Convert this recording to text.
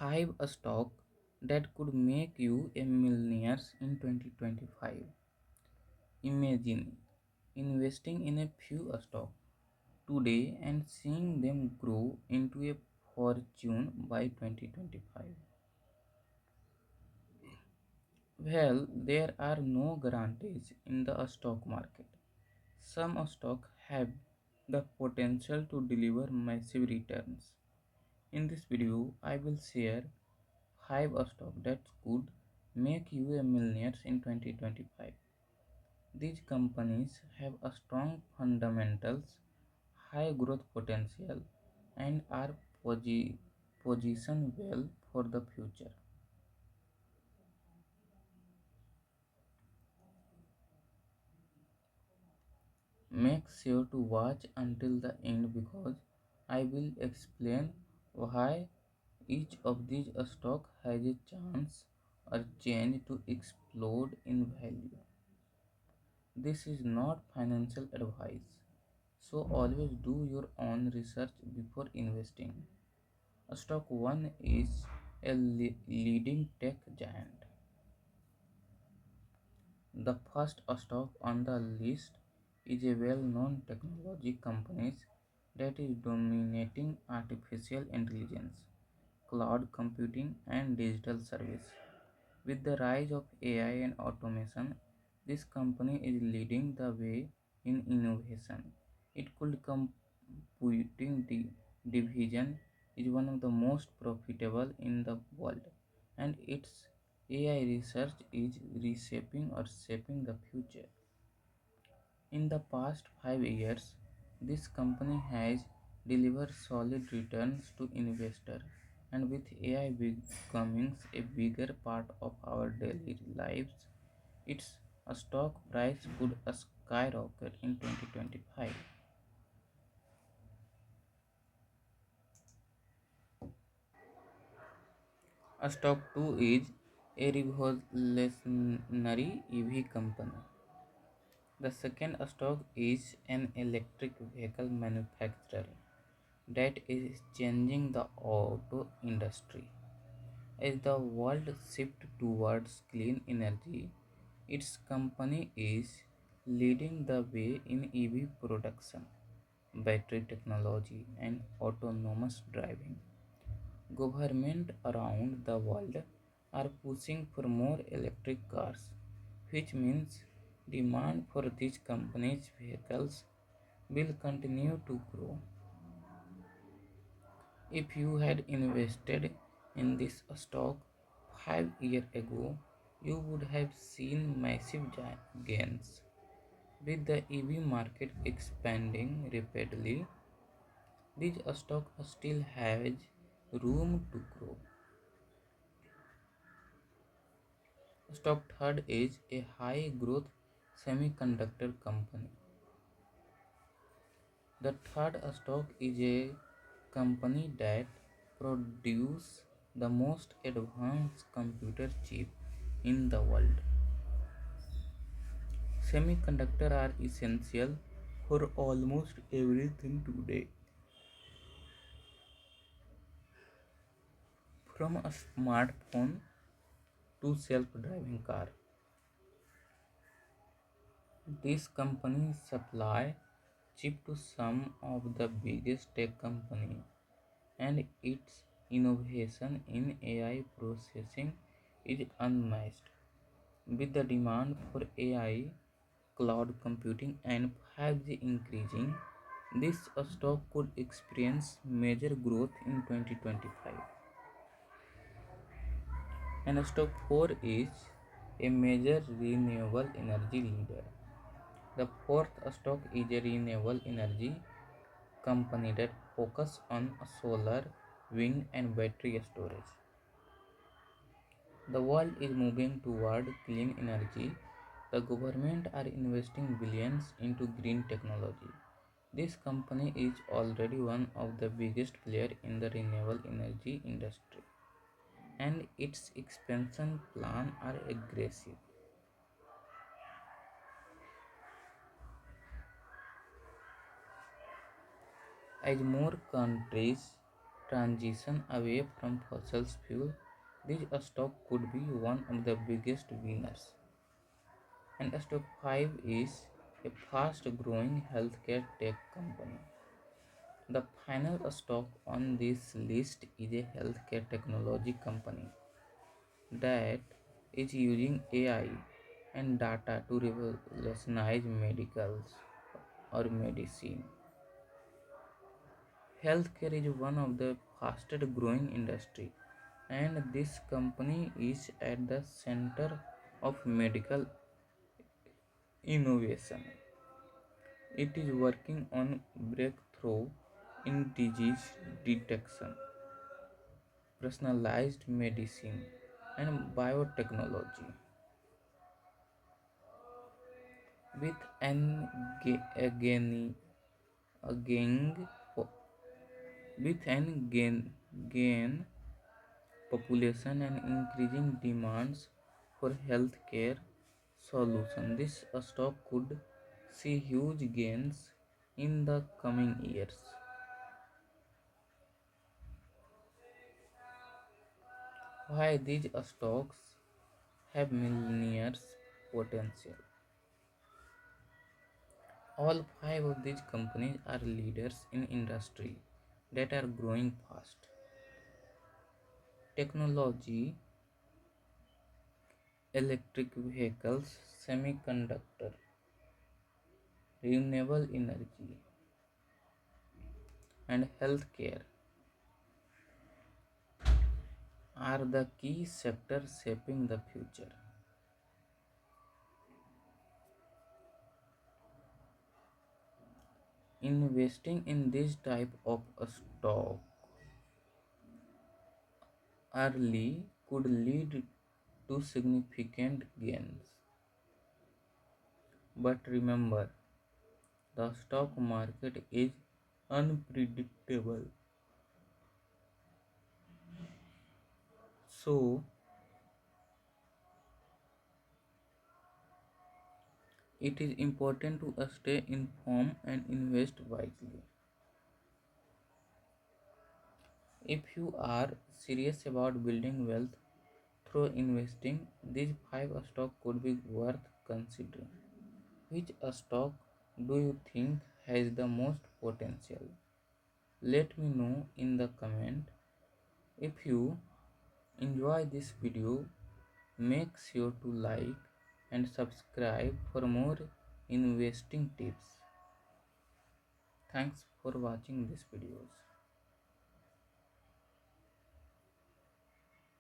5 a stock that could make you a millionaire in 2025. Imagine investing in a few stock today and seeing them grow into a fortune by 2025. Well, there are no guarantees in the stock market. Some stocks have the potential to deliver massive returns. In this video, I will share 5 stocks that could make you a millionaire in 2025. These companies have a strong fundamentals, high growth potential, and are positioned well for the future. Make sure to watch until the end because I will explain why each of these stocks has a chance or change to explode in value. This is not financial advice, so always do your own research before investing. Stock 1 is a leading tech giant. The first stock on the list is a well-known technology company that is dominating artificial intelligence, cloud computing, and digital service. With the rise of AI and automation, this company is leading the way in innovation. It could computing division is one of the most profitable in the world, and its AI research is reshaping or shaping the future. In the past 5 years, this company has delivered solid returns to investors, and with AI becoming a bigger part of our daily lives, its stock price could skyrocket in 2025. Stock 2 is a revolutionary EV company. The second stock is an electric vehicle manufacturer that is changing the auto industry. As the world shifts towards clean energy, its company is leading the way in EV production, battery technology, and autonomous driving. Governments around the world are pushing for more electric cars, which means demand for these companies' vehicles will continue to grow. If you had invested in this stock 5 years ago, you would have seen massive gains. With the EV market expanding rapidly, this stock still has room to grow. Stock third is a high growth semiconductor company. The third stock is a company that produces the most advanced computer chip in the world. Semiconductors are essential for almost everything today, from a smartphone to self-driving car. This company supply chip to some of the biggest tech companies, and its innovation in AI processing is unmatched. With the demand for AI, cloud computing, and 5G increasing, this stock could experience major growth in 2025. And stock 4 is a major renewable energy leader. The fourth stock is a renewable energy company that focus on solar, wind, and battery storage. The world is moving toward clean energy. The government are investing billions into green technology. This company is already one of the biggest players in the renewable energy industry, and its expansion plans are aggressive. As more countries transition away from fossil fuel, this stock could be one of the biggest winners. And stock 5 is a fast growing healthcare tech company. The final stock on this list is a healthcare technology company that is using AI and data to revolutionize medicals or medicine. Healthcare is one of the fastest growing industry, and this company is at the center of medical innovation. It is working on breakthrough in disease detection, personalized medicine, and biotechnology with again, again with gain population and increasing demands for healthcare solutions. This stock could see huge gains in the coming years. Why these stocks have millionaires potential? All five of these companies are leaders in industry that are growing fast. Technology, electric vehicles, semiconductor, renewable energy, and healthcare are the key sectors shaping the future. Investing in this type of a stock early could lead to significant gains. But remember, the stock market is unpredictable. So, it is important to stay informed and invest wisely. If you are serious about building wealth through investing, these five stocks could be worth considering. Which stock do you think has the most potential? Let me know in the comment. If you enjoy this video, make sure to like and subscribe for more investing tips. Thanks for watching these videos.